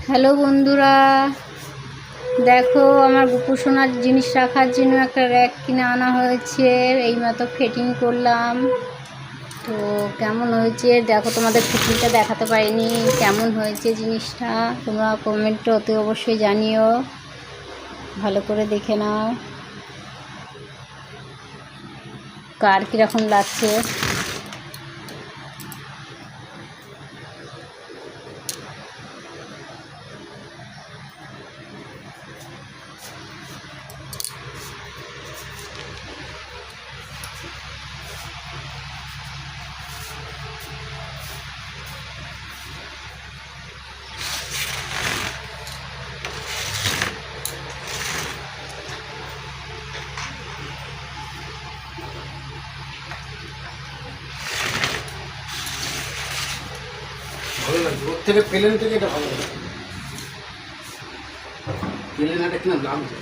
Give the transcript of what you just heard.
Hello বন্ধুরা, দেখো আমার গুপু সোনার জিনিস রাখার জন্য একটা র্যাক কিনে আনা হয়েছে। এইমাত্র ফিটিং করলাম। তো কেমন হয়েছে দেখো, তোমাদের ফিটিংটা দেখাতে পারিনি। কেমন হয়েছে জিনিসটা তোমরা কমেন্টে অতি অবশ্যই জানিও, ভালো করে দেখে নাও কার কীরকম লাগছে। ভালো লাগছে ওর থেকে প্লেন থেকে এটা ভালো লাগে। প্লেন একটা কিনা লাগছে।